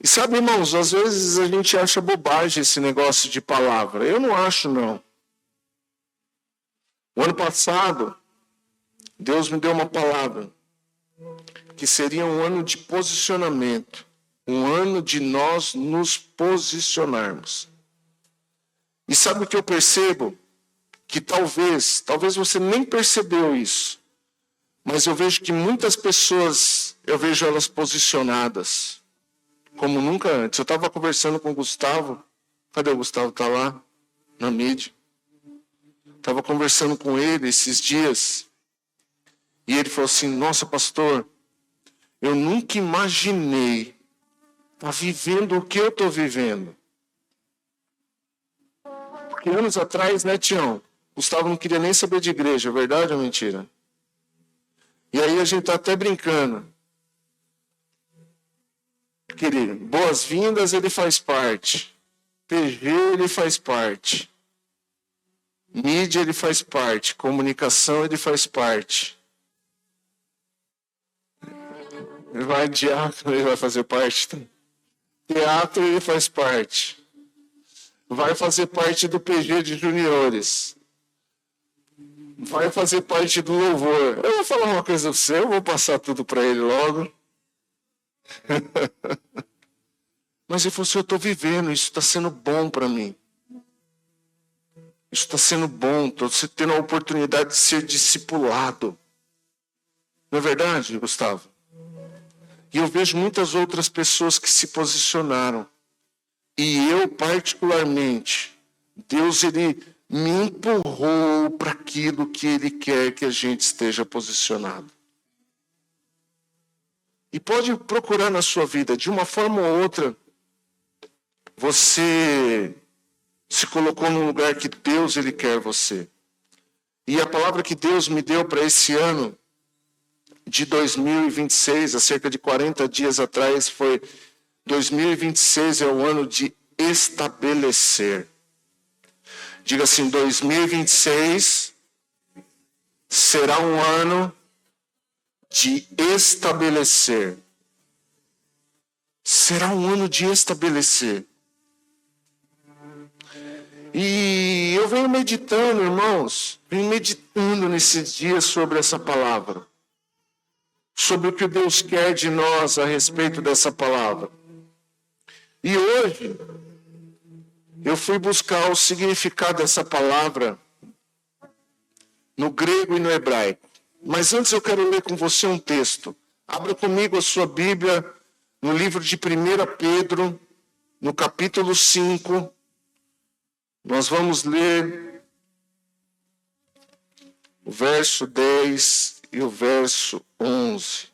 E sabe, irmãos, às vezes a gente acha bobagem esse negócio de palavra. Eu não acho, não. O ano passado, Deus me deu uma palavra que seria um ano de posicionamento, um ano de nós nos posicionarmos. E sabe o que eu percebo? Que talvez você nem percebeu isso, mas eu vejo que muitas pessoas, eu vejo elas posicionadas, como nunca antes. Eu estava conversando com o Gustavo, cadê o Gustavo? Está lá, na mídia. Estava conversando com ele esses dias, e ele falou assim, nossa, pastor, eu nunca imaginei estar vivendo o que eu estou vivendo. Porque anos atrás, né, Tião? Gustavo não queria nem saber de igreja, é verdade ou mentira? E aí a gente está até brincando. Querido, boas-vindas ele faz parte. PG ele faz parte. Mídia ele faz parte. Comunicação ele faz parte. Ele vai diácono, ele vai fazer parte. Teatro ele faz parte. Vai fazer parte do PG de juniores. Vai fazer parte do louvor. Eu vou falar uma coisa para você, eu vou passar tudo para ele logo. Mas ele falou assim, eu estou vivendo, isso está sendo bom para mim. Isso está sendo bom, estou tendo a oportunidade de ser discipulado. Não é verdade, Gustavo? E eu vejo muitas outras pessoas que se posicionaram. E eu, particularmente, Deus, Ele me empurrou para aquilo que Ele quer que a gente esteja posicionado. E pode procurar na sua vida, de uma forma ou outra, você se colocou no lugar que Deus, Ele quer você. E a palavra que Deus me deu para esse ano de 2026, há cerca de 40 dias atrás, foi 2026 é o ano de estabelecer. Diga assim, 2026 será um ano de estabelecer. Será um ano de estabelecer. E eu venho meditando, irmãos, nesses dias sobre essa palavra. Sobre o que Deus quer de nós a respeito dessa palavra. E hoje, eu fui buscar o significado dessa palavra no grego e no hebraico. Mas antes eu quero ler com você um texto. Abra comigo a sua Bíblia no livro de 1 Pedro, no capítulo 5. Nós vamos ler o verso 10 e o verso 11.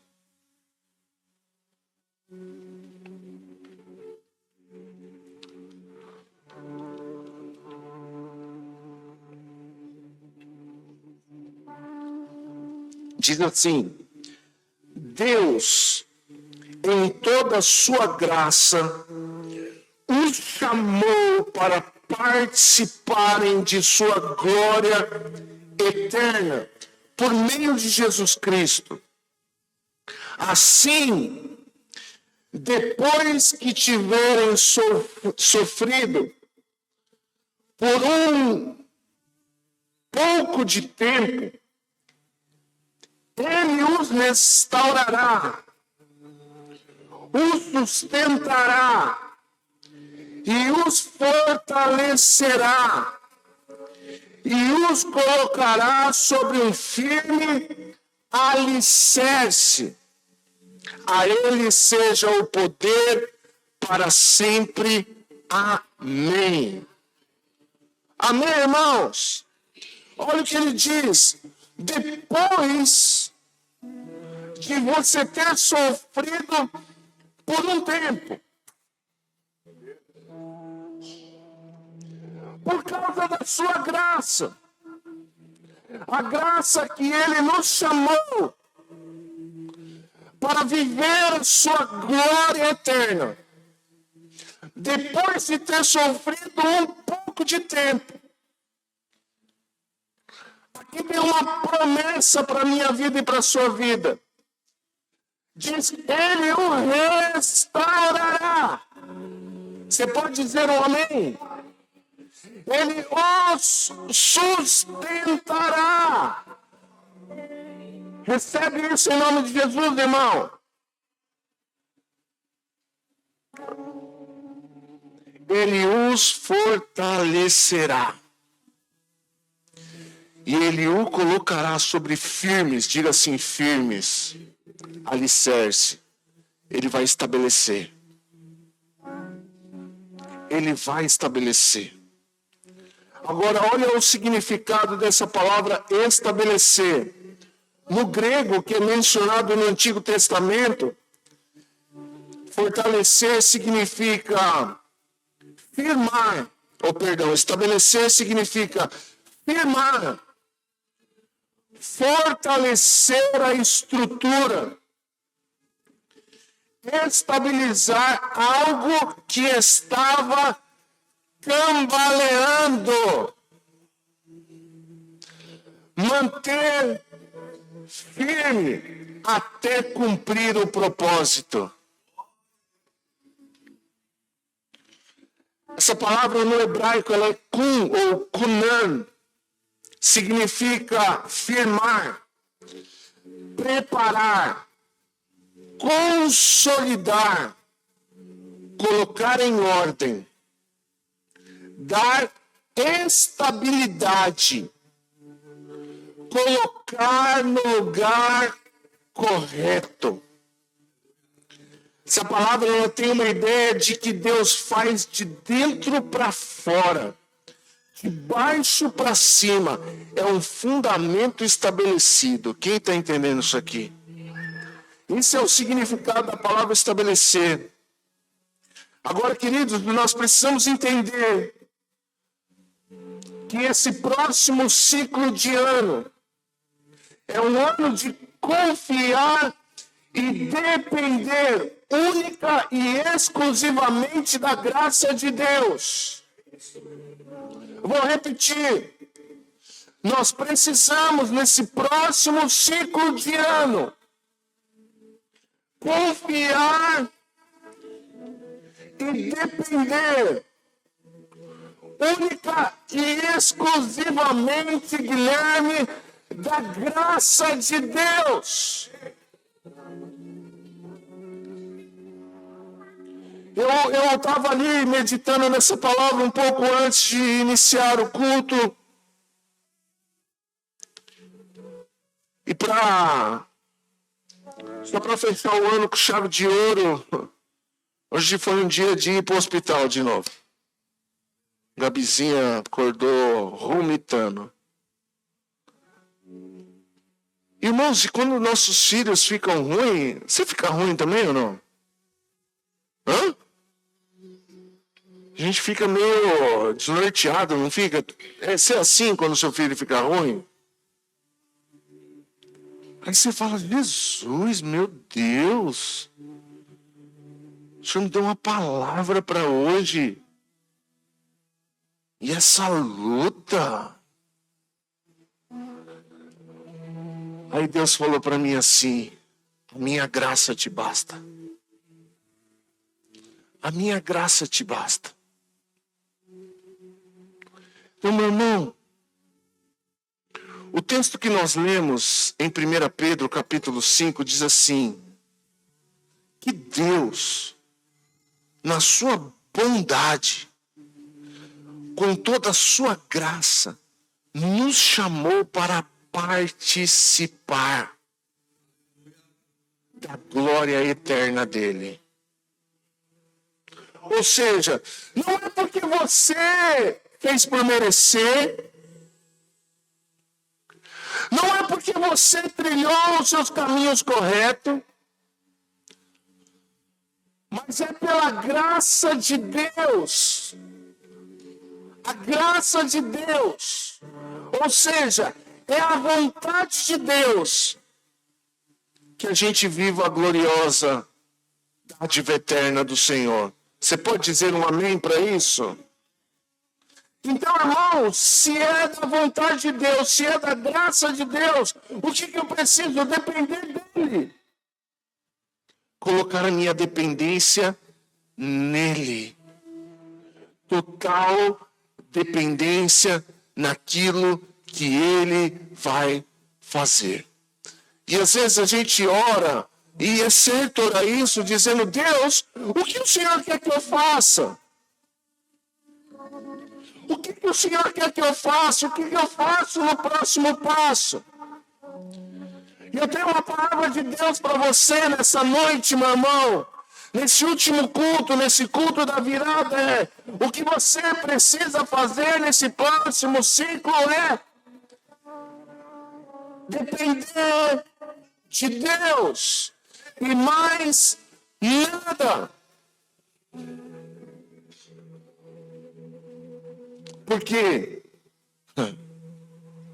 Diz assim, Deus, em toda a sua graça, os chamou para participarem de sua glória eterna, por meio de Jesus Cristo. Assim, depois que tiverem sofrido por um pouco de tempo, Ele os restaurará, os sustentará e os fortalecerá e os colocará sobre um firme alicerce. A Ele seja o poder para sempre. Amém. Amém, irmãos? Olha o que ele diz. Depois de você ter sofrido por um tempo, por causa da sua graça, a graça que Ele nos chamou para viver a sua glória eterna, depois de ter sofrido um pouco de tempo. Aqui tem uma promessa para a minha vida e para a sua vida. Diz que Ele o restaurará. Você pode dizer um amém? Ele os sustentará. Recebe isso em nome de Jesus, irmão. Ele os fortalecerá. E ele o colocará sobre firmes, diga assim, firmes, alicerce. Ele vai estabelecer. Ele vai estabelecer. Agora, olha o significado dessa palavra estabelecer. No grego, que é mencionado no Antigo Testamento, fortalecer significa firmar. Estabelecer significa firmar. Fortalecer a estrutura. Estabilizar algo que estava cambaleando. Manter firme até cumprir o propósito. Essa palavra no hebraico ela é kun ou kunan. Significa firmar, preparar, consolidar, colocar em ordem, dar estabilidade, colocar no lugar correto. Essa palavra ela tem uma ideia de que Deus faz de dentro para fora, de baixo para cima. É um fundamento estabelecido. Quem está entendendo isso aqui? Esse é o significado da palavra estabelecer. Agora, queridos, nós precisamos entender que esse próximo ciclo de ano é um ano de confiar e depender única e exclusivamente da graça de Deus. Vou repetir. Nós precisamos, nesse próximo ciclo de ano, confiar e depender única e exclusivamente, Guilherme, da graça de Deus. Eu estava ali meditando nessa palavra um pouco antes de iniciar o culto. E só para fechar o ano com chave de ouro, hoje foi um dia de ir para o hospital de novo. Gabizinha acordou vomitando. Irmãos, e quando nossos filhos ficam ruins, você fica ruim também ou não? Hã? A gente fica meio desnorteado, não fica? É ser assim quando seu filho fica ruim? Aí você fala, Jesus, meu Deus, o Senhor me deu uma palavra para hoje. E essa luta. Aí Deus falou para mim assim, a minha graça te basta. A minha graça te basta. Então, meu irmão, o texto que nós lemos em 1 Pedro, capítulo 5, diz assim, que Deus, na sua bondade, com toda a sua graça, nos chamou para participar da glória eterna dele. Ou seja, não é porque você fez por merecer, não é porque você trilhou os seus caminhos corretos, mas é pela graça de Deus. A graça de Deus. Ou seja, é a vontade de Deus que a gente viva a gloriosa dádiva eterna do Senhor. Você pode dizer um amém para isso? Então, irmão, se é da vontade de Deus, se é da graça de Deus, o que eu preciso? Depender dele. Colocar a minha dependência nele. total dependência naquilo que Ele vai fazer. E às vezes a gente ora, e é certo orar isso, dizendo: Deus, o que o Senhor quer que eu faça? O que o Senhor quer que eu faça? O que eu faço no próximo passo? E eu tenho uma palavra de Deus para você nessa noite, meu irmão. Nesse último culto, nesse culto da virada, o que você precisa fazer nesse próximo ciclo é depender de Deus e mais nada. Por quê?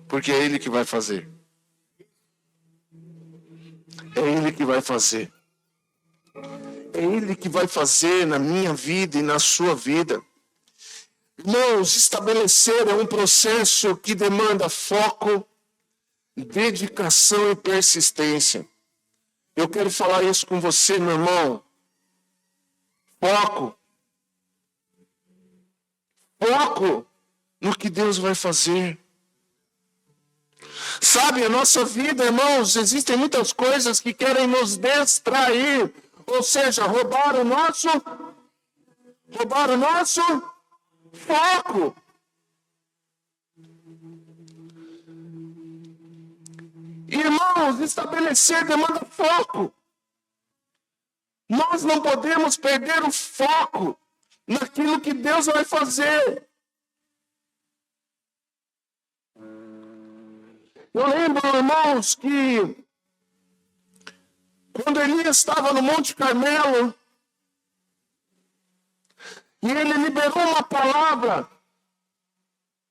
Porque é Ele que vai fazer. É Ele que vai fazer. É Ele que vai fazer na minha vida e na sua vida. Irmãos, estabelecer é um processo que demanda foco, dedicação e persistência. Eu quero falar isso com você, meu irmão. Foco. Foco no que Deus vai fazer. Sabe, a nossa vida, irmãos, existem muitas coisas que querem nos distrair. Ou seja, roubar o nosso foco. Irmãos, estabelecer demanda foco. Nós não podemos perder o foco naquilo que Deus vai fazer. Eu lembro, irmãos, que quando Elias estava no Monte Carmelo, e ele liberou uma palavra.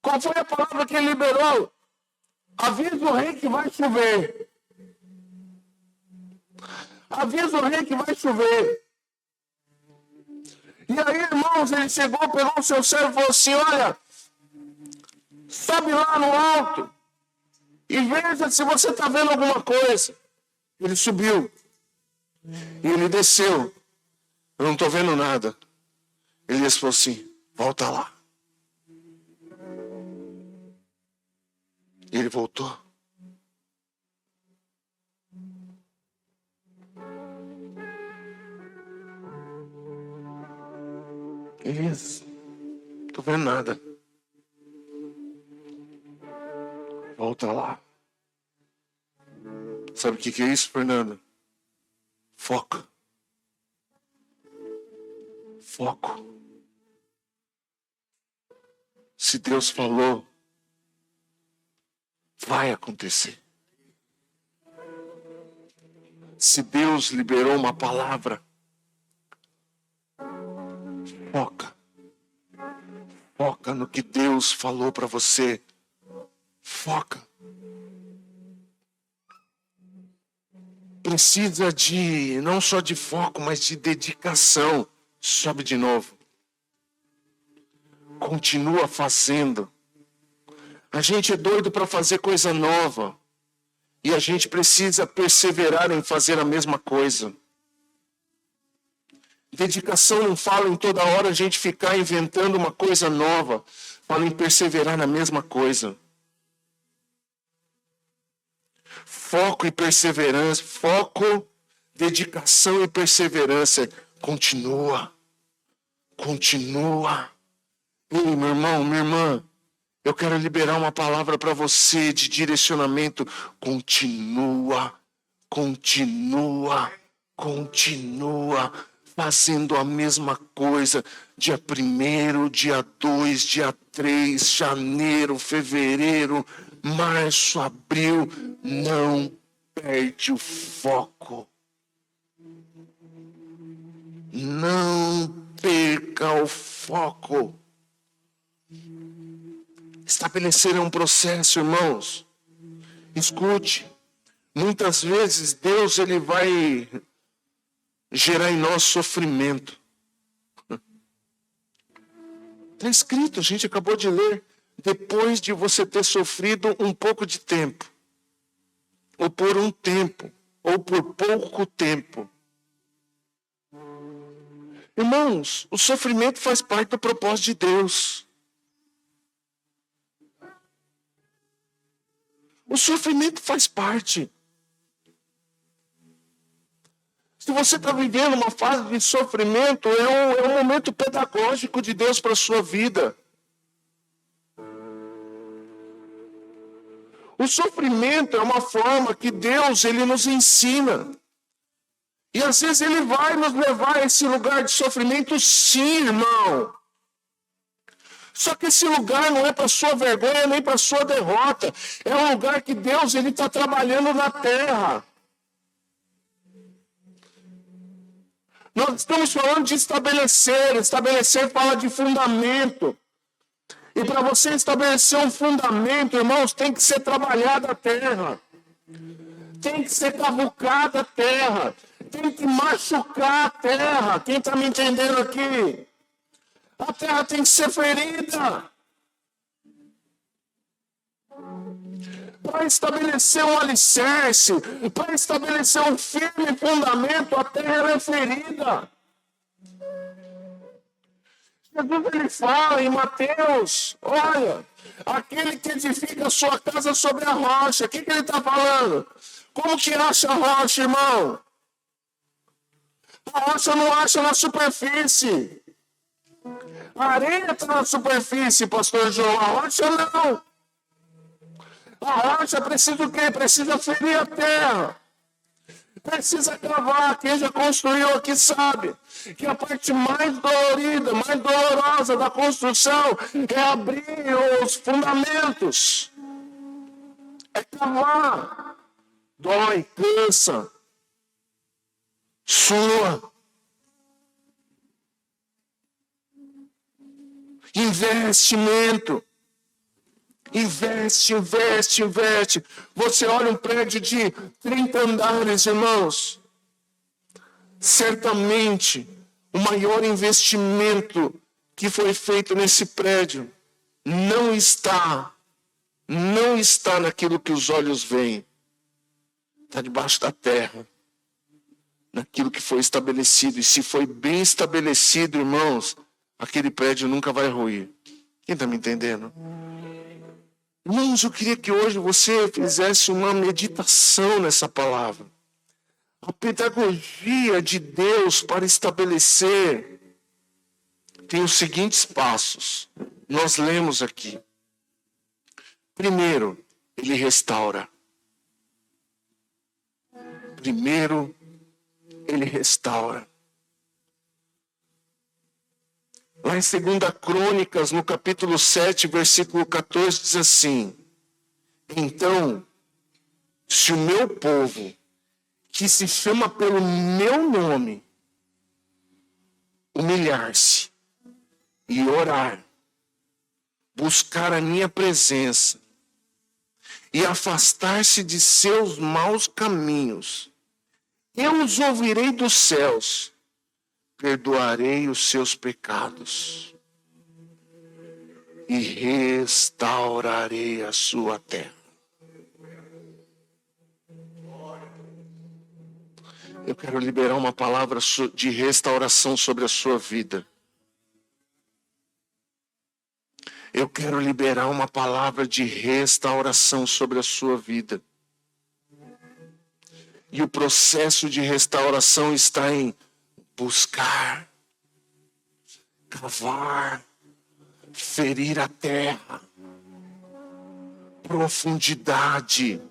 Qual foi a palavra que ele liberou? Avisa o rei que vai chover. Avisa o rei que vai chover. E aí, irmãos, ele chegou, pegou o seu servo e falou assim: olha, sobe lá no alto e veja se você está vendo alguma coisa. Ele subiu. E ele desceu. Eu não estou vendo nada. Elias falou assim: volta lá. E ele voltou. Elias, não estou vendo nada. Volta lá. Sabe o que é isso, Fernando? Foco. Foco. Se Deus falou, vai acontecer. Se Deus liberou uma palavra, foca. Foca no que Deus falou para você. Foca. Precisa de, não só de foco, mas de dedicação. Sobe de novo. Continua fazendo. A gente é doido para fazer coisa nova. E a gente precisa perseverar em fazer a mesma coisa. Dedicação não fala em toda hora a gente ficar inventando uma coisa nova. Fala em perseverar na mesma coisa. Foco e perseverança. Foco, dedicação e perseverança. Continua. Continua. Ei, meu irmão, minha irmã, eu quero liberar uma palavra para você de direcionamento. Continua, continua, continua fazendo a mesma coisa. Dia 1º, dia 2, dia 3, janeiro, fevereiro, março, abril. Não perde o foco. Não perca o foco. Estabelecer é um processo, irmãos. Escute. Muitas vezes Deus ele vai gerar em nós sofrimento. Está escrito, a gente acabou de ler. Depois de você ter sofrido um pouco de tempo, ou por um tempo, ou por pouco tempo. Irmãos, o sofrimento faz parte do propósito de Deus. O sofrimento faz parte. Se você está vivendo uma fase de sofrimento, é um momento pedagógico de Deus para a sua vida. O sofrimento é uma forma que Deus ele nos ensina. E às vezes ele vai nos levar a esse lugar de sofrimento, sim, irmão. Só que esse lugar não é para sua vergonha nem para sua derrota. É um lugar que Deus ele está trabalhando na terra. Nós estamos falando de estabelecer. Estabelecer fala de fundamento. E para você estabelecer um fundamento, irmãos, tem que ser trabalhada a terra. Tem que ser cavucada a terra. Tem que machucar a terra. Quem está me entendendo aqui? A terra tem que ser ferida. Para estabelecer um alicerce, para estabelecer um firme fundamento, a terra é ferida. Jesus ele fala em Mateus, olha, aquele que edifica a sua casa sobre a rocha. O que ele está falando? Como que acha a rocha, irmão? A rocha não acha na superfície. A areia está na superfície, pastor João. A rocha não. A rocha precisa o quê? Precisa ferir a terra. Precisa cavar. Quem já construiu aqui sabe que a parte mais dolorida, mais dolorosa da construção é abrir os fundamentos. É cavar. Dói, cansa, sua. Investimento. Investe. Você olha um prédio de 30 andares, irmãos. Certamente, o maior investimento que foi feito nesse prédio não está naquilo que os olhos veem. Está debaixo da terra. Naquilo que foi estabelecido. E se foi bem estabelecido, irmãos, aquele prédio nunca vai ruir. Quem está me entendendo? Irmãos, eu queria que hoje você fizesse uma meditação nessa palavra. A pedagogia de Deus para estabelecer tem os seguintes passos. Nós lemos aqui. Primeiro, ele restaura. Primeiro, ele restaura. Lá em 2 Crônicas, no capítulo 7, versículo 14, diz assim: então, se o meu povo, que se chama pelo meu nome, humilhar-se e orar, buscar a minha presença e afastar-se de seus maus caminhos, eu os ouvirei dos céus, perdoarei os seus pecados e restaurarei a sua terra. Eu quero liberar uma palavra de restauração sobre a sua vida. Eu quero liberar uma palavra de restauração sobre a sua vida. E o processo de restauração está em buscar, cavar, ferir a terra, profundidade.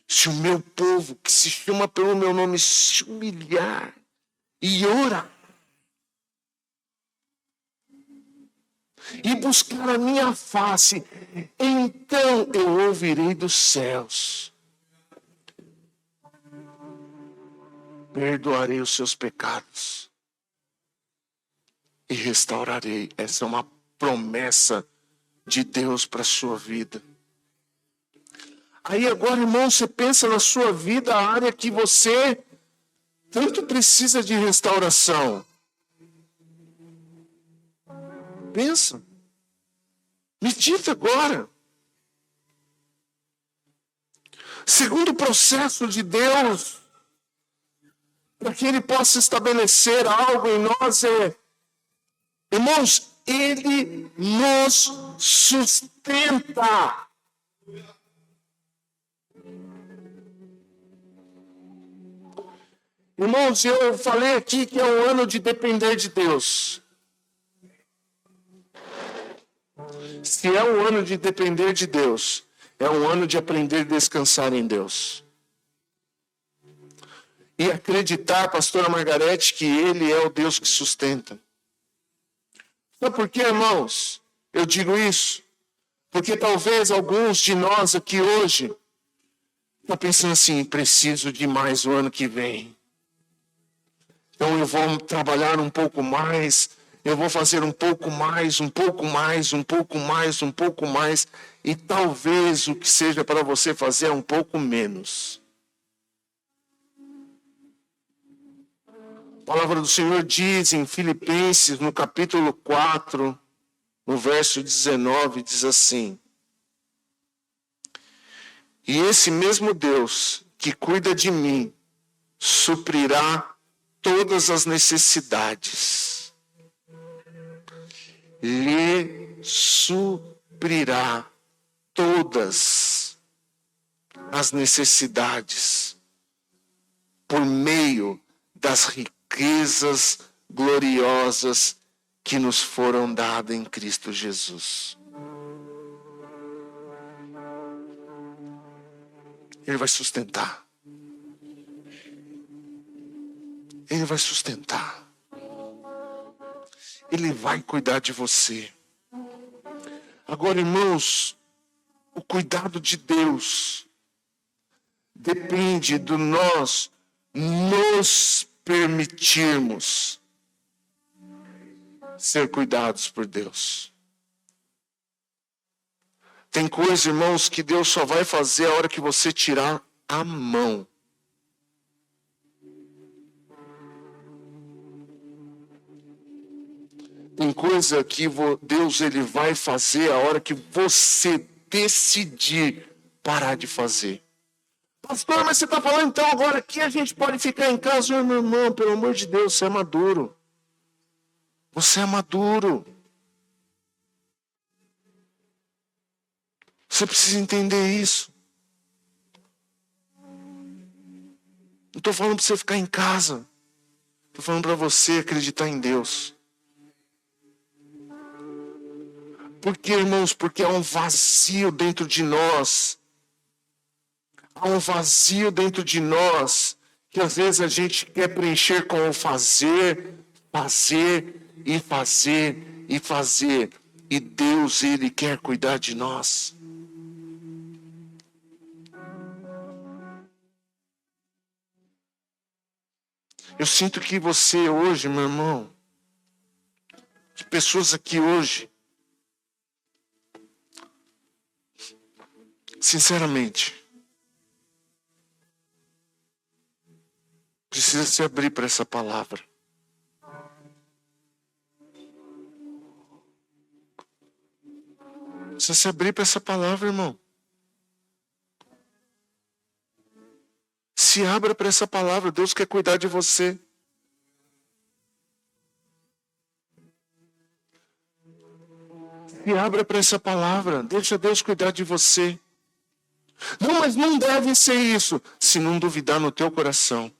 Se o meu povo, que se chama pelo meu nome, se humilhar e orar, e buscar a minha face, então eu ouvirei dos céus, perdoarei os seus pecados e restaurarei. Essa é uma promessa de Deus para a sua vida. Aí agora, irmão, você pensa na sua vida, a área que você tanto precisa de restauração. Pensa. Medita agora. Segundo o processo de Deus para que Ele possa estabelecer algo em nós. Irmãos, Ele nos sustenta. Irmãos, eu falei aqui que é um ano de depender de Deus. Se é um ano de depender de Deus, é um ano de aprender a descansar em Deus. E acreditar, pastora Margarete, que Ele é o Deus que sustenta. Sabe por quê, irmãos? Eu digo isso porque talvez alguns de nós aqui hoje estão pensando assim, preciso de mais o ano que vem. Então eu vou trabalhar um pouco mais, eu vou fazer um pouco mais, um pouco mais, um pouco mais, um pouco mais. E talvez o que seja para você fazer é um pouco menos. A palavra do Senhor diz em Filipenses, no capítulo 4, no verso 19, diz assim: e esse mesmo Deus que cuida de mim, suprirá todas as necessidades. Lhe suprirá todas as necessidades por meio das riquezas gloriosas que nos foram dadas em Cristo Jesus. Ele vai sustentar. Ele vai sustentar. Ele vai cuidar de você. Agora, irmãos, o cuidado de Deus depende de nós nos permitirmos ser cuidados por Deus. Tem coisa, irmãos, que Deus só vai fazer a hora que você tirar a mão. Tem coisa que Deus ele vai fazer a hora que você decidir parar de fazer. Pastor, mas você está falando então agora que a gente pode ficar em casa? Meu irmão, pelo amor de Deus, você é maduro. Você é maduro. Você precisa entender isso. Não estou falando para você ficar em casa. Estou falando para você acreditar em Deus. Por quê, irmãos? Porque há um vazio dentro de nós. Há um vazio dentro de nós que às vezes a gente quer preencher com o fazer, fazer e fazer e fazer. E Deus, Ele quer cuidar de nós. Eu sinto que você hoje, meu irmão, que pessoas aqui hoje, sinceramente, precisa se abrir para essa palavra. Precisa se abrir para essa palavra, irmão. Se abra para essa palavra. Deus quer cuidar de você. Se abra para essa palavra. Deixa Deus cuidar de você. Não, mas não deve ser isso. Se não duvidar no teu coração.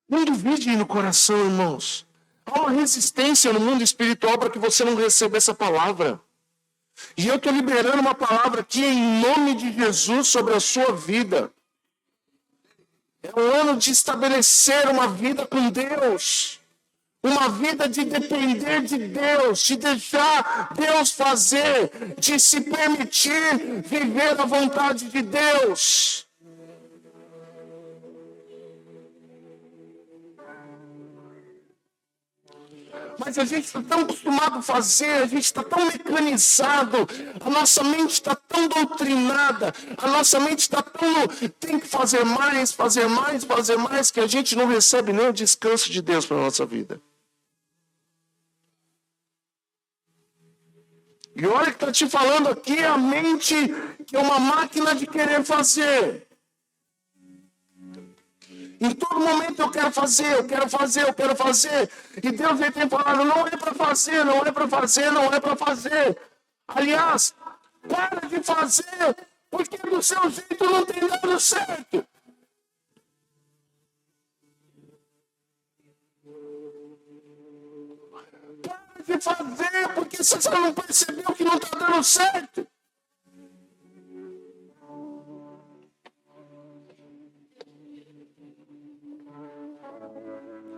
Não duvide no coração, irmãos. Há uma resistência no mundo espiritual para que você não receba essa palavra. E eu estou liberando uma palavra aqui em nome de Jesus sobre a sua vida. É um ano de estabelecer uma vida com Deus. Uma vida de depender de Deus, de deixar Deus fazer, de se permitir viver a vontade de Deus. Mas a gente está tão acostumado a fazer, a gente está tão mecanizado, a nossa mente está tão doutrinada, a nossa mente está tão... Tem que fazer mais, fazer mais, fazer mais, que a gente não recebe nem o descanso de Deus para a nossa vida. E olha que está te falando aqui a mente, que é uma máquina de querer fazer. Em todo momento eu quero fazer, eu quero fazer, eu quero fazer. E Deus vem tem falado, não é para fazer, não é para fazer, não é para fazer. Aliás, para de fazer, porque do seu jeito não tem dado certo. Para de fazer, porque você não percebeu que não está dando certo.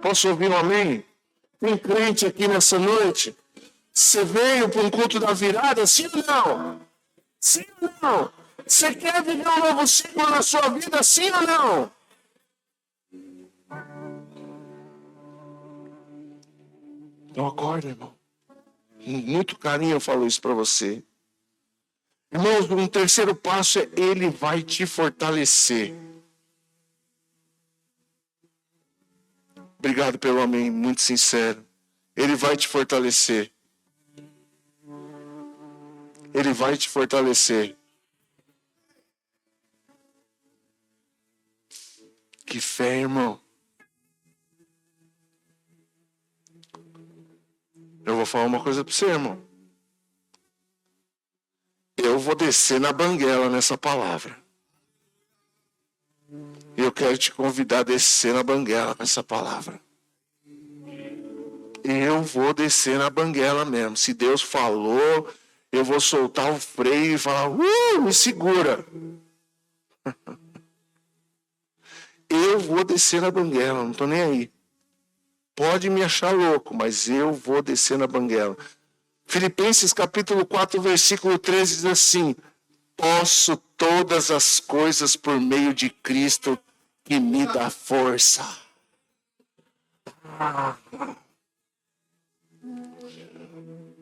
Posso ouvir um amém? Tem crente aqui nessa noite? Você veio para um culto da virada, sim ou não? Sim ou não? Você quer viver um novo ciclo na sua vida, sim ou não? Então acorda, irmão. Com muito carinho eu falo isso para você. Irmãos, um terceiro passo é Ele vai te fortalecer. Obrigado pelo amém, muito sincero. Ele vai te fortalecer. Ele vai te fortalecer. Que fé, irmão. Eu vou falar uma coisa para você, irmão. Eu vou descer na banguela nessa palavra. Eu quero te convidar a descer na banguela nessa palavra. Eu vou descer na banguela mesmo. Se Deus falou, eu vou soltar o freio e falar, me segura. Eu vou descer na banguela, não estou nem aí. Pode me achar louco, mas eu vou descer na banguela. Filipenses capítulo 4, versículo 13 diz assim, posso todas as coisas por meio de Cristo que me dá força.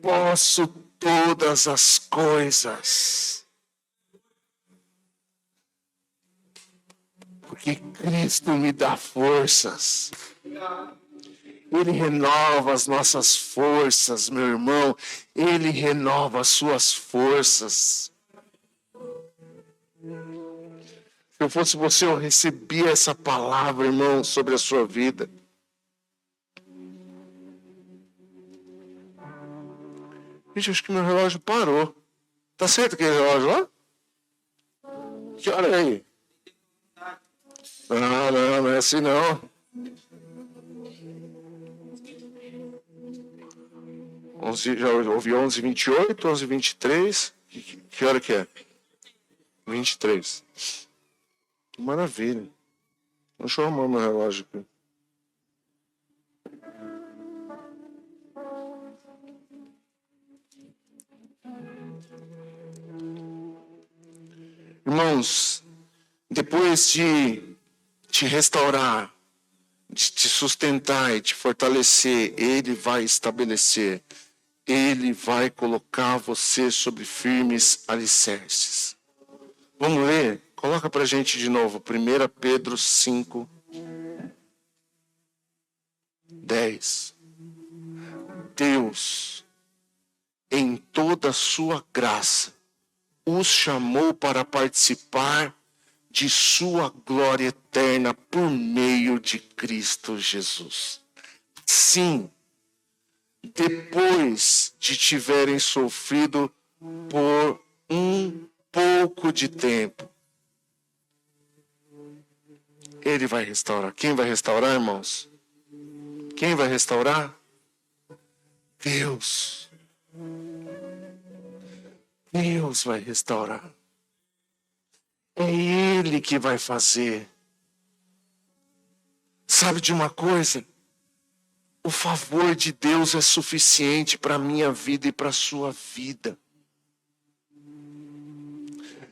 Posso todas as coisas. Porque Cristo me dá forças. Ele renova as nossas forças, meu irmão. Ele renova as suas forças. Se eu fosse você, eu recebia essa palavra, irmão, sobre a sua vida. Gente, acho que meu relógio parou. Tá certo aquele relógio lá? Que hora é aí? Não é assim não. 11, já ouvi 11h28, 11h23. Que hora que é? 23. Que maravilha. Deixa eu arrumar meu relógio aqui. Irmãos, depois de te restaurar, de te sustentar e te fortalecer, Ele vai estabelecer. Ele vai colocar você sobre firmes alicerces. Vamos ler? Coloca pra gente de novo. 1 Pedro 5, 10. Deus, em toda a sua graça, os chamou para participar de sua glória eterna por meio de Cristo Jesus. Sim, depois de tiverem sofrido por um pouco de tempo, Ele vai restaurar. Quem vai restaurar, irmãos? Quem vai restaurar? Deus. Deus vai restaurar. É Ele que vai fazer. Sabe de uma coisa? O favor de Deus é suficiente para a minha vida e para a sua vida.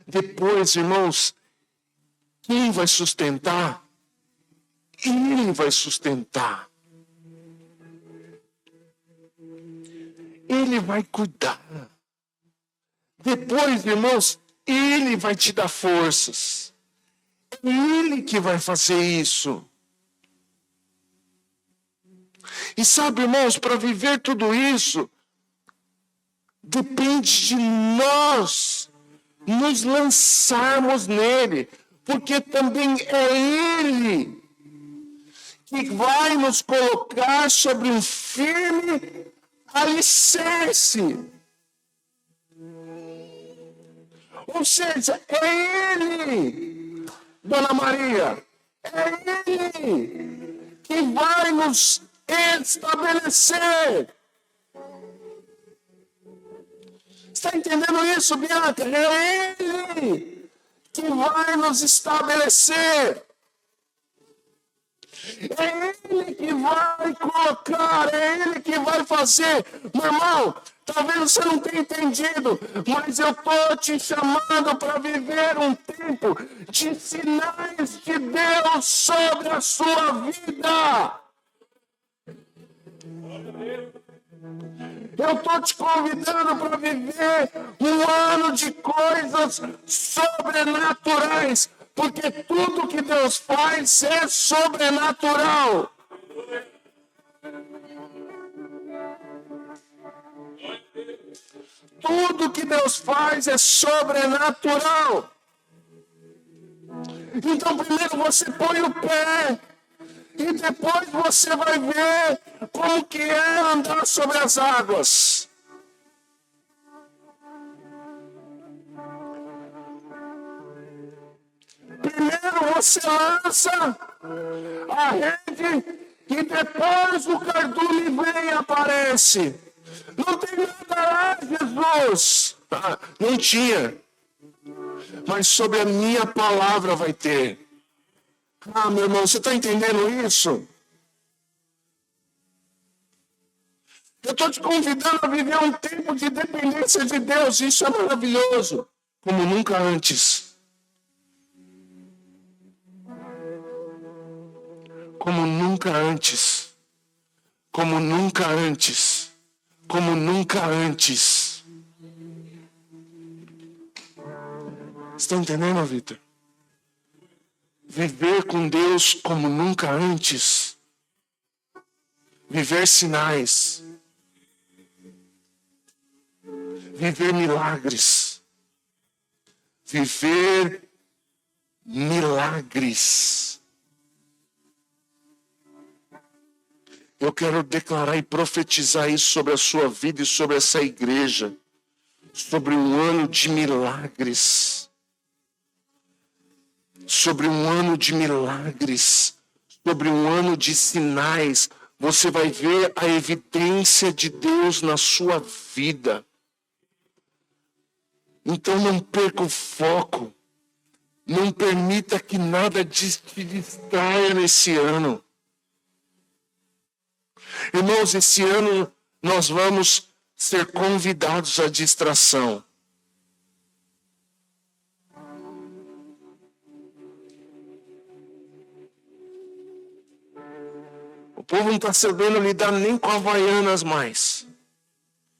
Depois, irmãos, quem vai sustentar? Ele vai sustentar. Ele vai cuidar. Depois, irmãos, Ele vai te dar forças. É Ele que vai fazer isso. E sabe, irmãos, para viver tudo isso, Depende de nós nos lançarmos nele, porque também é ele que vai nos colocar sobre um firme alicerce. Ou seja, é ele, Dona Maria, é ele que vai nos estabelecer. Está entendendo isso, Bianca? É ele que vai nos estabelecer. É ele que vai colocar, é ele que vai fazer. Meu irmão, talvez você não tenha entendido, mas eu estou te chamando para viver um tempo de sinais de Deus sobre a sua vida. Eu estou te convidando para viver um ano de coisas sobrenaturais, porque tudo que Deus faz é sobrenatural. Tudo que Deus faz é sobrenatural. Então, primeiro você põe o pé, e depois você vai ver como que é andar sobre as águas. Primeiro você lança a rede e depois o cardume vem e aparece. Não tem nada lá, Jesus. Não tinha. Mas sobre a minha palavra vai ter. Meu irmão, você está entendendo isso? Eu estou te convidando a viver um tempo de dependência de Deus. Isso é maravilhoso. Como nunca antes. Como nunca antes. Como nunca antes. Como nunca antes. Está entendendo, Vitor? Viver com Deus como nunca antes. Viver sinais. Viver milagres. Viver milagres. Eu quero declarar e profetizar isso sobre a sua vida e sobre essa igreja. Sobre um ano de milagres. Sobre um ano de milagres. Sobre um ano de sinais. Você vai ver a evidência de Deus na sua vida. Então não perca o foco. Não permita que nada te distraia nesse ano. Irmãos, esse ano nós vamos ser convidados à distração. O povo não está sabendo lidar nem com Havaianas mais.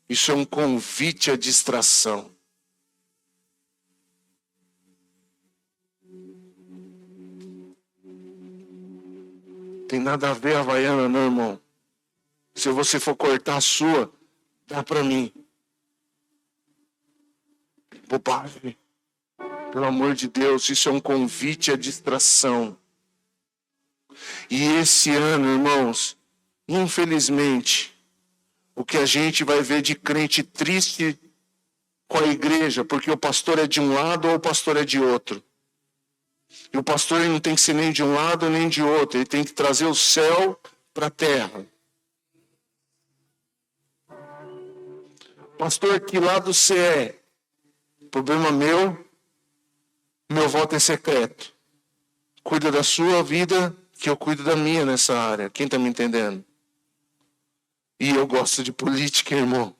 Isso é um convite à distração. Tem nada a ver a Havaiana, não, irmão. Se você for cortar a sua, dá para mim. Bobagem. Pelo amor de Deus, isso é um convite à distração. E esse ano, irmãos, infelizmente, o que a gente vai ver de crente triste com a igreja, porque o pastor é de um lado ou o pastor é de outro. E o pastor não tem que ser nem de um lado nem de outro, ele tem que trazer o céu para a terra. Pastor, que lado você é? Problema meu voto é secreto. Cuida da sua vida, que eu cuido da minha nessa área. Quem está me entendendo? E eu gosto de política, irmão.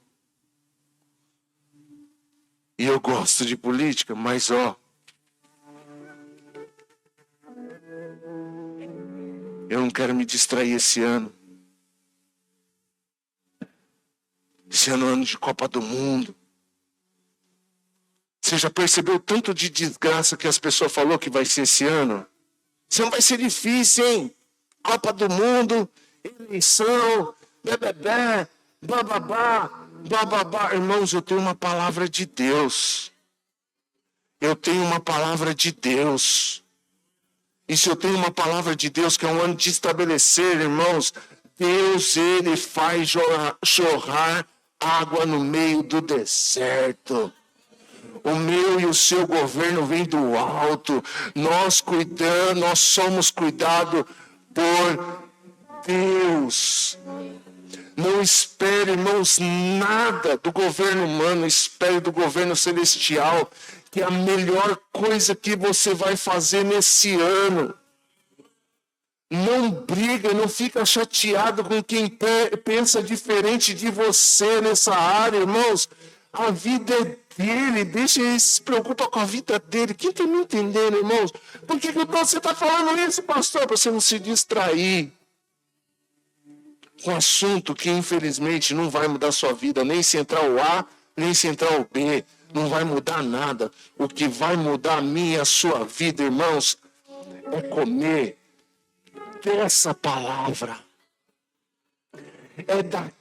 E eu gosto de política, mas eu não quero me distrair esse ano. Esse ano é ano de Copa do Mundo. Você já percebeu o tanto de desgraça que as pessoas falaram que vai ser esse ano? Esse ano vai ser difícil, hein? Copa do Mundo, eleição, bebê, bababá. bababá. Irmãos, eu tenho uma palavra de Deus. Eu tenho uma palavra de Deus. E se eu tenho uma palavra de Deus, que é um ano de estabelecer, irmãos, Deus, Ele faz jorrar água no meio do deserto. O meu e o seu governo vem do alto. Nós somos cuidados por Deus. Não espere, irmãos, nada do governo humano, espere do governo celestial, que é a melhor coisa que você vai fazer nesse ano. Não briga, não fica chateado com quem pensa diferente de você nessa área, irmãos. A vida é dele, deixa ele se preocupa com a vida dele. Quem está me entendendo, irmãos? Por que você está falando isso, pastor? Para você não se distrair com um assunto que infelizmente não vai mudar sua vida, nem se entrar o A, nem se entrar o B. Não vai mudar nada. O que vai mudar a minha e a sua vida, irmãos, é comer dessa palavra. É daqui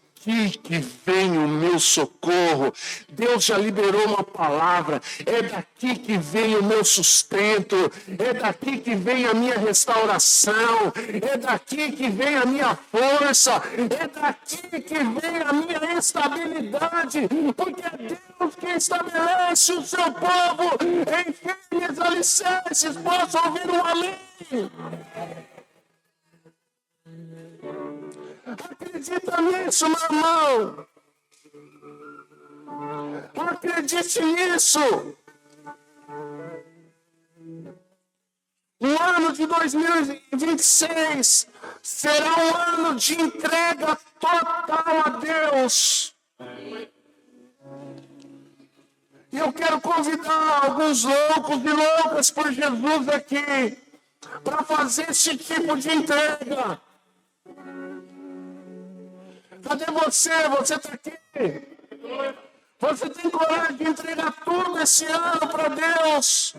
que vem o meu socorro. Deus já liberou uma palavra. É daqui que vem o meu sustento. É daqui que vem a minha restauração. É daqui que vem a minha força. É daqui que vem a minha estabilidade. Porque é Deus que estabelece o seu povo em firmes alicerces. Posso ouvir um amém? Acredita nisso, meu irmão. Acredite nisso. O ano de 2026 será um ano de entrega total a Deus. E eu quero convidar alguns loucos e loucas por Jesus aqui para fazer esse tipo de entrega. Cadê você? Você está aqui? Você tem coragem de entregar tudo esse ano para Deus?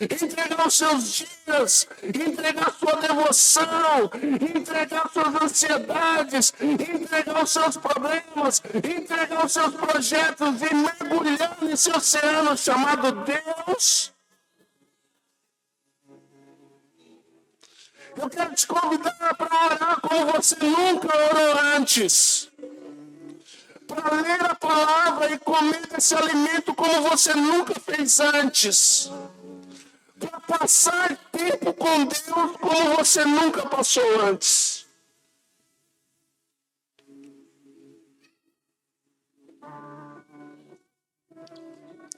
Entregar os seus dias, entregar sua devoção, entregar suas ansiedades, entregar os seus problemas, entregar os seus projetos e mergulhar nesse oceano chamado Deus? Eu quero te convidar para orar como você nunca orou antes. Para ler a palavra e comer esse alimento como você nunca fez antes. Para passar tempo com Deus como você nunca passou antes.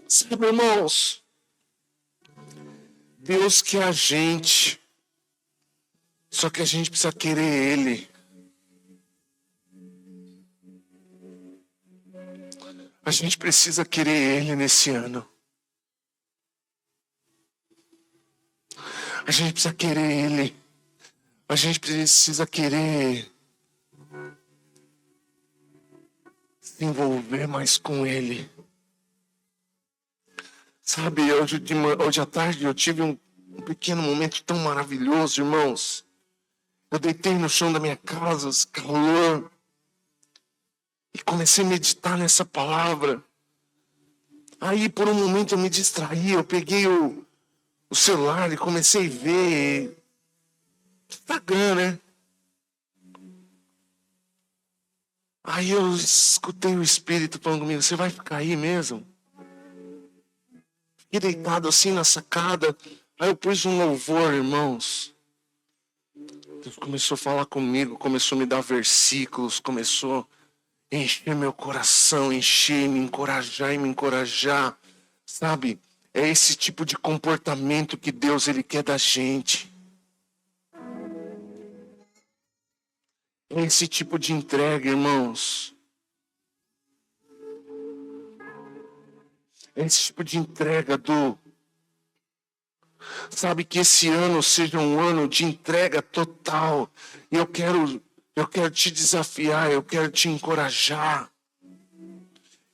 Sabe, irmãos, Deus quer a gente. Só que a gente precisa querer Ele. A gente precisa querer Ele nesse ano. A gente precisa querer Ele. A gente precisa querer se envolver mais com Ele. Sabe, hoje à tarde eu tive um pequeno momento tão maravilhoso, irmãos. Eu deitei no chão da minha casa, calor, e comecei a meditar nessa palavra. Aí, por um momento, eu me distraí, eu peguei o celular e comecei a ver Instagram, né? Aí eu escutei o Espírito falando comigo, você vai ficar aí mesmo? Fiquei deitado assim na sacada, aí eu pus um louvor, irmãos. Deus começou a falar comigo, começou a me dar versículos, começou a encher meu coração, encher, me encorajar, sabe? É esse tipo de comportamento que Deus Ele quer da gente. É esse tipo de entrega, irmãos. É esse tipo de entrega Sabe, que esse ano seja um ano de entrega total. E eu quero te desafiar, eu quero te encorajar.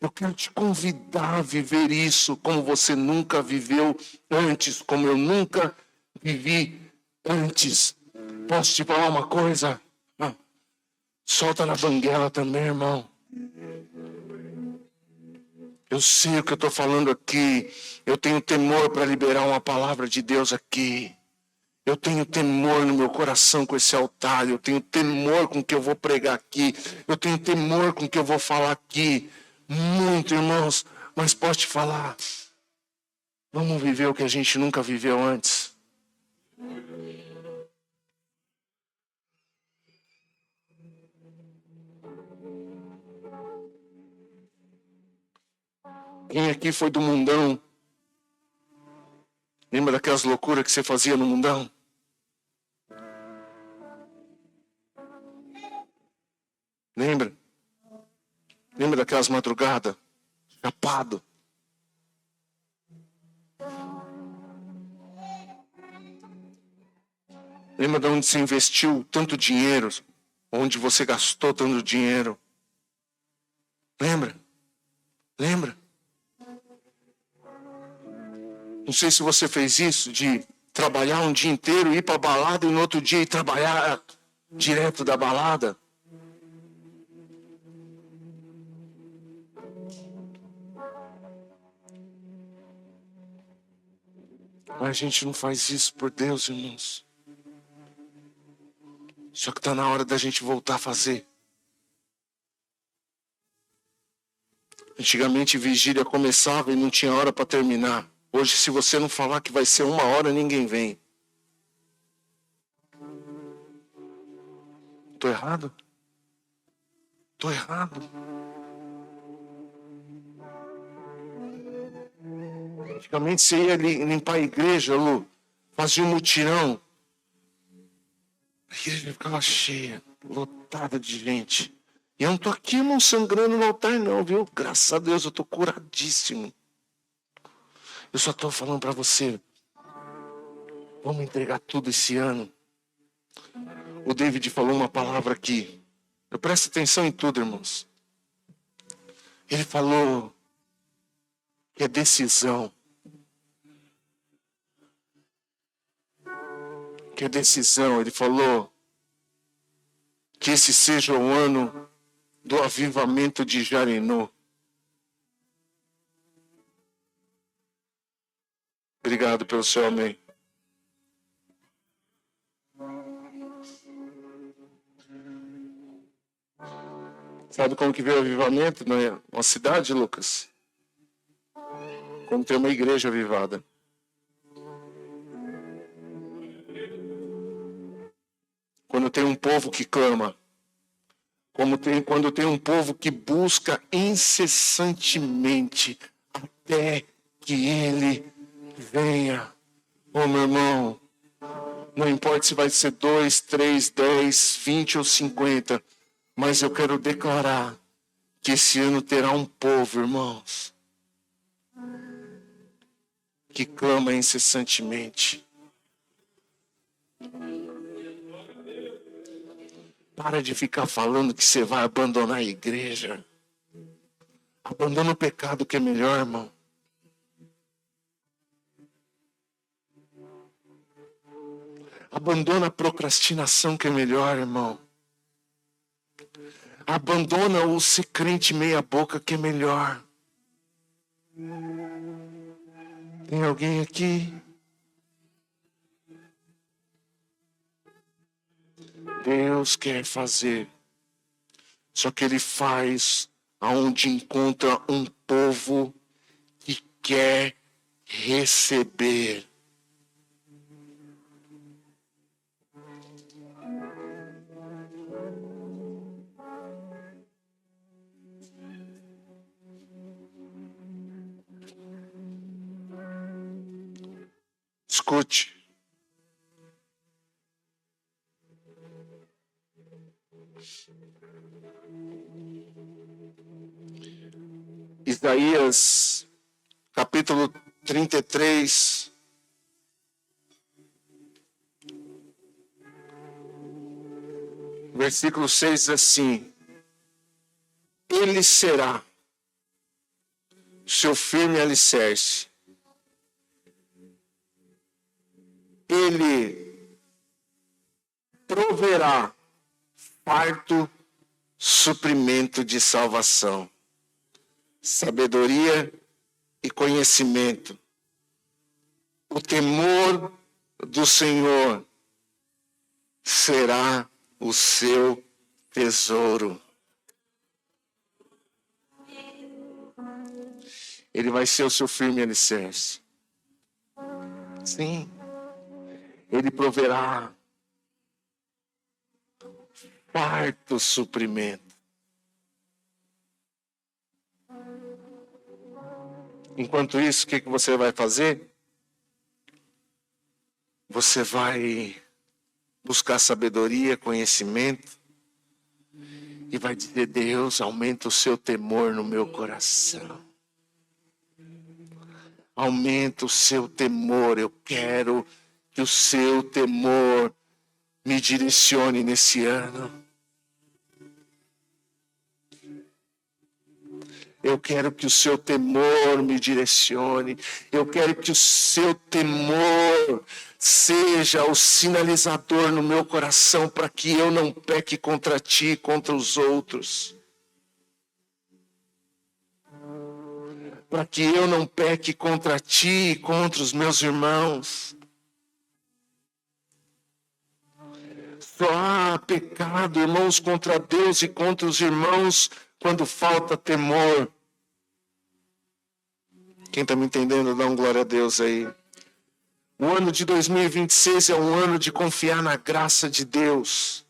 Eu quero te convidar a viver isso como você nunca viveu antes, como eu nunca vivi antes. Posso te falar uma coisa? Solta na banguela também, irmão. Eu sei o que eu estou falando aqui. Eu tenho temor para liberar uma palavra de Deus aqui. Eu tenho temor no meu coração com esse altar. Eu tenho temor com o que eu vou pregar aqui. Eu tenho temor com o que eu vou falar aqui. Muito, irmãos. Mas posso te falar. Vamos viver o que a gente nunca viveu antes. Quem aqui foi do mundão? Lembra daquelas loucuras que você fazia no mundão? Lembra? Lembra daquelas madrugadas? Chapado. Lembra de onde você investiu tanto dinheiro? Onde você gastou tanto dinheiro? Lembra? Lembra? Não sei se você fez isso, de trabalhar um dia inteiro, ir para a balada e no outro dia ir trabalhar direto da balada. Mas a gente não faz isso por Deus, irmãos. Só que está na hora da gente voltar a fazer. Antigamente vigília começava e não tinha hora para terminar. Hoje, se você não falar que vai ser 1 hora, ninguém vem. Estou errado? Estou errado. Antigamente você ia limpar a igreja, Lu, fazia um mutirão. A igreja ficava cheia, lotada de gente. E eu não estou aqui, irmão, sangrando no altar não, viu? Graças a Deus eu estou curadíssimo. Eu só estou falando para você, vamos entregar tudo esse ano. O David falou uma palavra aqui. Eu presto atenção em tudo, irmãos. Ele falou que é decisão. Que é decisão. Ele falou que esse seja o ano do avivamento de Jarinu. Obrigado pelo seu amém. Sabe como que veio o avivamento na cidade, Lucas? Quando tem uma igreja avivada. Quando tem um povo que clama. Quando tem um povo que busca incessantemente até que ele venha. Ô meu irmão, não importa se vai ser 2, 3, 10, 20 ou 50, mas eu quero declarar que esse ano terá um povo, irmãos, que clama incessantemente. Para de ficar falando que você vai abandonar a igreja. Abandona o pecado que é melhor, irmão. Abandona a procrastinação que é melhor, irmão. Abandona o ser crente meia boca que é melhor. Tem alguém aqui? Deus quer fazer. Só que Ele faz aonde encontra um povo que quer receber. Escute. Isaías, capítulo 33, versículo 6 diz assim: Ele será seu firme alicerce. Ele proverá farto suprimento de salvação. sabedoria e conhecimento. O temor do Senhor será o seu tesouro. Ele vai ser o seu firme alicerce. Sim. Ele proverá farto suprimento. Enquanto isso, o que você vai fazer? Você vai buscar sabedoria, conhecimento e vai dizer: Deus, aumenta o seu temor no meu coração. Aumenta o seu temor. Eu quero que o seu temor me direcione nesse ano. Eu quero que o seu temor me direcione. Eu quero que o seu temor seja o sinalizador no meu coração para que eu não peque contra ti e contra os outros. Para que eu não peque contra ti e contra os meus irmãos. Só há pecado, irmãos, contra Deus e contra os irmãos quando falta temor. Quem está me entendendo, dá um glória a Deus aí. O ano de 2026 é um ano de confiar na graça de Deus.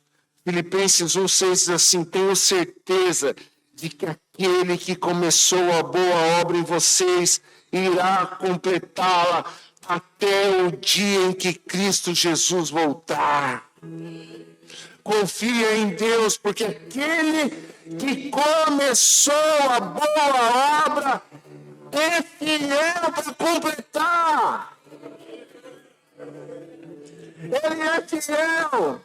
Filipenses 1,6 diz assim: tenho certeza de que aquele que começou a boa obra em vocês irá completá-la até o dia em que Cristo Jesus voltar. Confia em Deus, porque aquele que começou a boa obra é fiel para completar. Ele é fiel.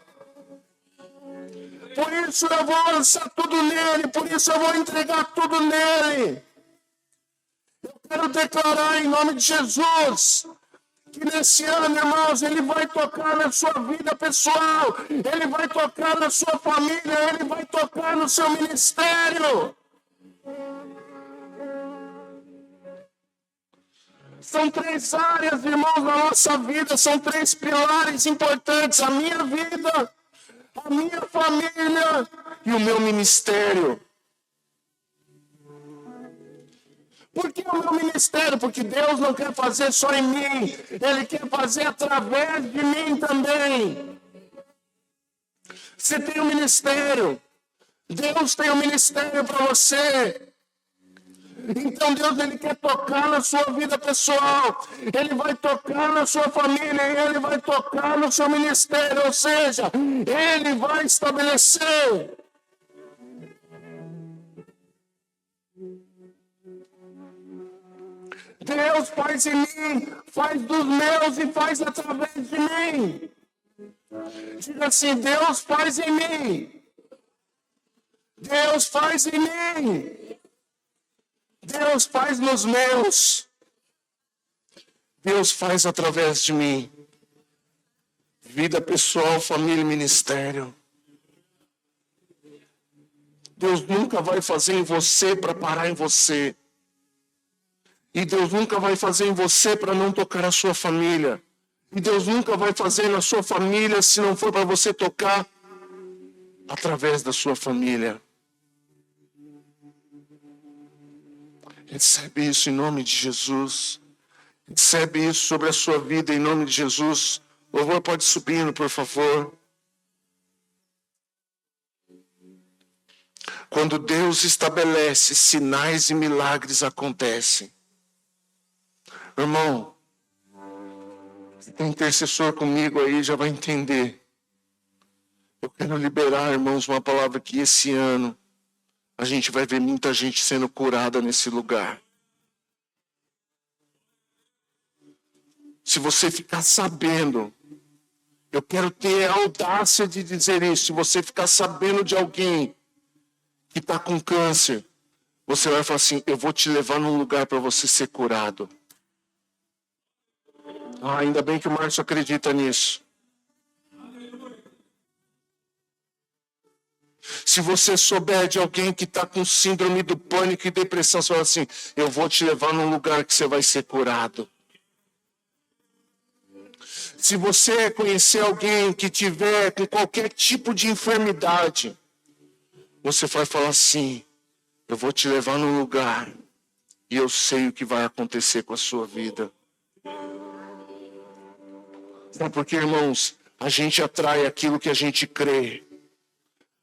Por isso eu vou lançar tudo nele, por isso eu vou entregar tudo nele. Eu quero declarar em nome de Jesus que nesse ano, irmãos, ele vai tocar na sua vida pessoal, ele vai tocar na sua família, ele vai tocar no seu ministério. São 3 áreas, irmãos, na nossa vida, são 3 pilares importantes: a minha vida, a minha família e o meu ministério. Por que o meu ministério? Porque Deus não quer fazer só em mim, Ele quer fazer através de mim também. Você tem um ministério, Deus tem um ministério para você. Então Deus, Ele quer tocar na sua vida pessoal, Ele vai tocar na sua família, Ele vai tocar no seu ministério, ou seja, Ele vai estabelecer. Deus faz em mim, faz dos meus e faz através de mim. Diga assim: Deus faz em mim. Deus faz em mim. Deus faz nos meus. Deus faz através de mim. Vida pessoal, família e ministério. Deus nunca vai fazer em você para parar em você. E Deus nunca vai fazer em você para não tocar a sua família. E Deus nunca vai fazer na sua família se não for para você tocar através da sua família. Recebe isso em nome de Jesus. Recebe isso sobre a sua vida em nome de Jesus. O louvor pode subir, por favor. Quando Deus estabelece, sinais e milagres acontecem. Irmão, se tem intercessor comigo aí, já vai entender. Eu quero liberar, irmãos, uma palavra que esse ano a gente vai ver muita gente sendo curada nesse lugar. Se você ficar sabendo, eu quero ter a audácia de dizer isso, se você ficar sabendo de alguém que está com câncer, você vai falar assim: eu vou te levar num lugar para você ser curado. Ainda bem que o Márcio acredita nisso. Se você souber de alguém que está com síndrome do pânico e depressão, você fala assim, eu vou te levar num lugar que você vai ser curado. Se você conhecer alguém que tiver com qualquer tipo de enfermidade, você vai falar assim, eu vou te levar num lugar e eu sei o que vai acontecer com a sua vida. Sabe por quê, irmãos? A gente atrai aquilo que a gente crê.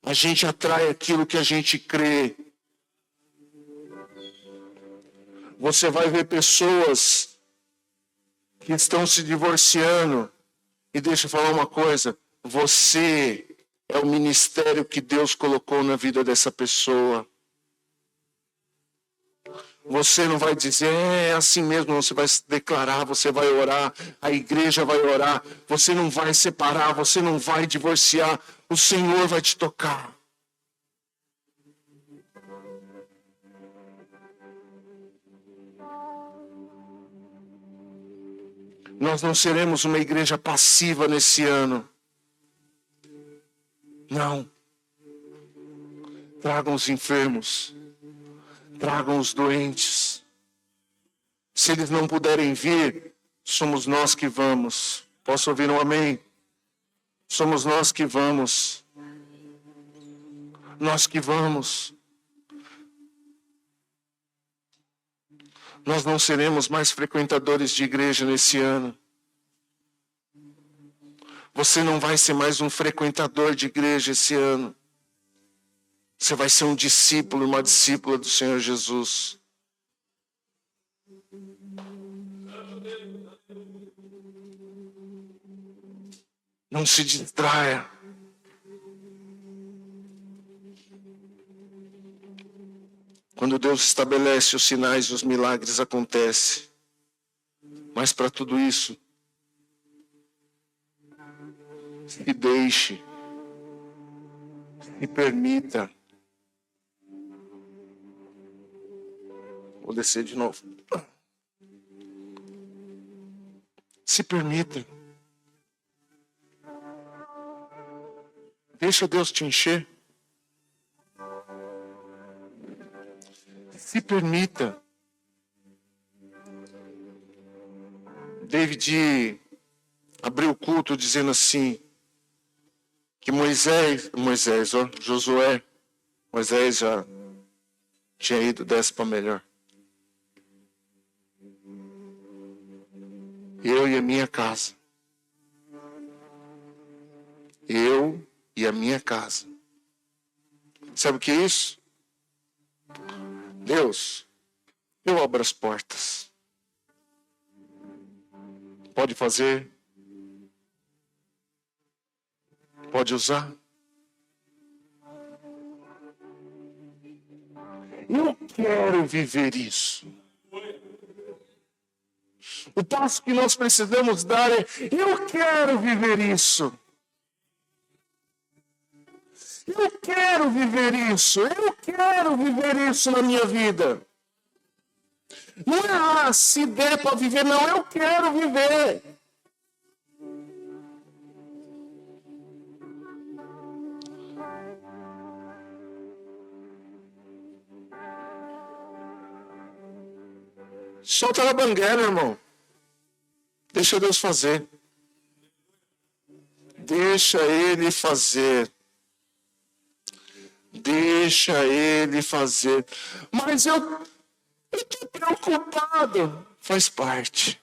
A gente atrai aquilo que a gente crê. Você vai ver pessoas que estão se divorciando. E deixa eu falar uma coisa. Você é o ministério que Deus colocou na vida dessa pessoa. Você não vai dizer, é assim mesmo, você vai se declarar, você vai orar, a igreja vai orar, você não vai separar, você não vai divorciar, o Senhor vai te tocar. Nós não seremos uma igreja passiva nesse ano. Não. Tragam os enfermos. Tragam os doentes. Se eles não puderem vir, somos nós que vamos. Posso ouvir um amém? Somos nós que vamos. Nós que vamos. Nós não seremos mais frequentadores de igreja nesse ano. Você não vai ser mais um frequentador de igreja esse ano. Você vai ser um discípulo, uma discípula do Senhor Jesus. Não se distraia. Quando Deus estabelece os sinais e os milagres acontecem. Mas para tudo isso, se deixe, se permita. Vou descer de novo. Se permita. Deixa Deus te encher. Se permita. David abriu o culto dizendo assim, que Josué, Moisés já tinha ido, desce para melhor. Eu e a minha casa. Eu e a minha casa. Sabe o que é isso? Deus, eu abro as portas. Pode fazer. Pode usar. Eu quero viver isso. O passo que nós precisamos dar é, eu quero viver isso. Eu quero viver isso. Eu quero viver isso na minha vida. Não é, se der para viver, não, eu quero viver. Solta a banguela, irmão. Deixa Deus fazer. Deixa Ele fazer. Deixa Ele fazer. Mas eu estou preocupado. Faz parte.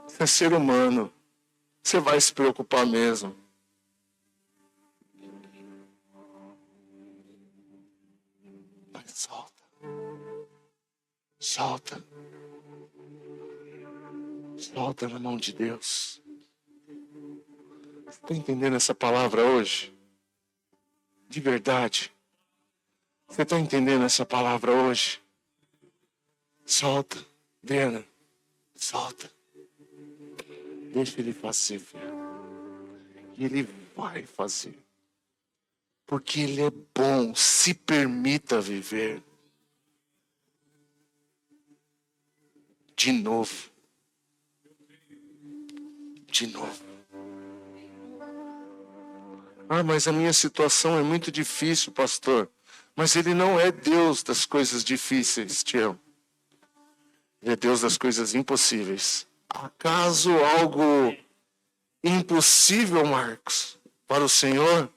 Você é ser humano. Você vai se preocupar mesmo. Mas solta. Solta. Solta na mão de Deus. Você está entendendo essa palavra hoje? De verdade. Você está entendendo essa palavra hoje? Solta. Brena. Solta. Deixa Ele fazer, filho. E Ele vai fazer. Porque Ele é bom. Se permita viver. De novo. De novo. Ah, mas a minha situação é muito difícil, pastor. Mas Ele não é Deus das coisas difíceis, Tião. Ele é Deus das coisas impossíveis. Acaso algo impossível, Marcos, para o Senhor?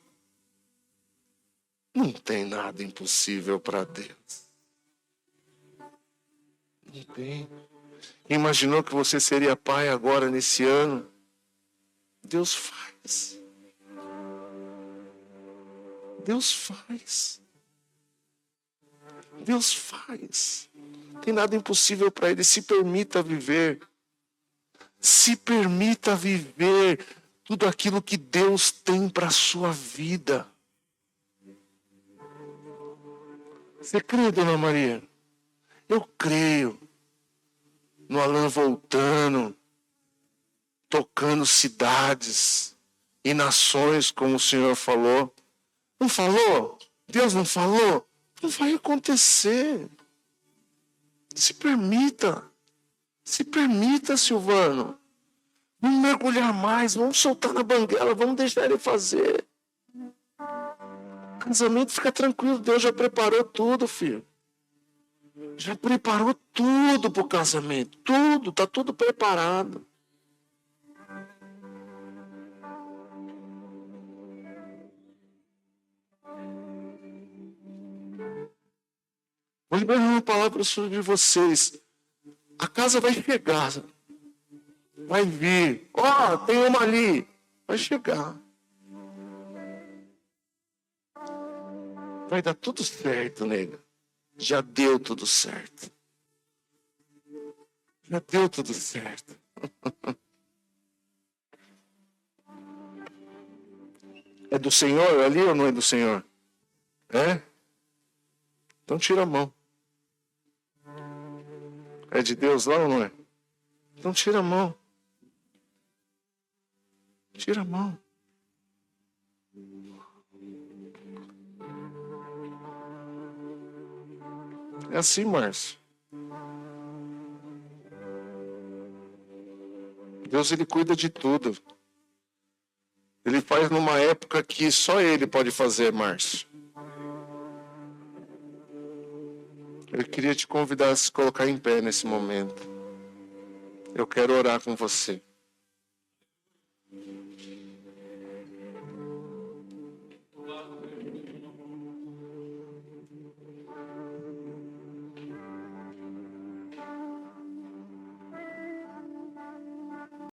Não tem nada impossível para Deus. Não tem. Imaginou que você seria pai agora nesse ano? Deus faz. Deus faz. Deus faz. Não tem nada impossível para Ele. Se permita viver. Se permita viver tudo aquilo que Deus tem para a sua vida. Você crê, Dona Maria? Eu creio no Alain voltando, tocando cidades e nações, como o Senhor falou. Não falou? Deus não falou? Não vai acontecer. Se permita. Se permita, Silvano. Vamos mergulhar mais, vamos soltar na banguela, vamos deixar Ele fazer. Casamento, fica tranquilo, Deus já preparou tudo, filho. Já preparou tudo para o casamento. Tudo, está tudo preparado. Vou liberar uma palavra sobre vocês. A casa vai chegar. Vai vir. Ó, tem uma ali. Vai chegar. Vai dar tudo certo, nega. Já deu tudo certo. Já deu tudo certo. É do Senhor ali ou não é do Senhor? É? Então tira a mão. É de Deus lá ou não é? Então tira a mão. Tira a mão. É assim, Márcio. Deus, Ele cuida de tudo. Ele faz numa época que só Ele pode fazer, Márcio. Eu queria te convidar a se colocar em pé nesse momento. Eu quero orar com você.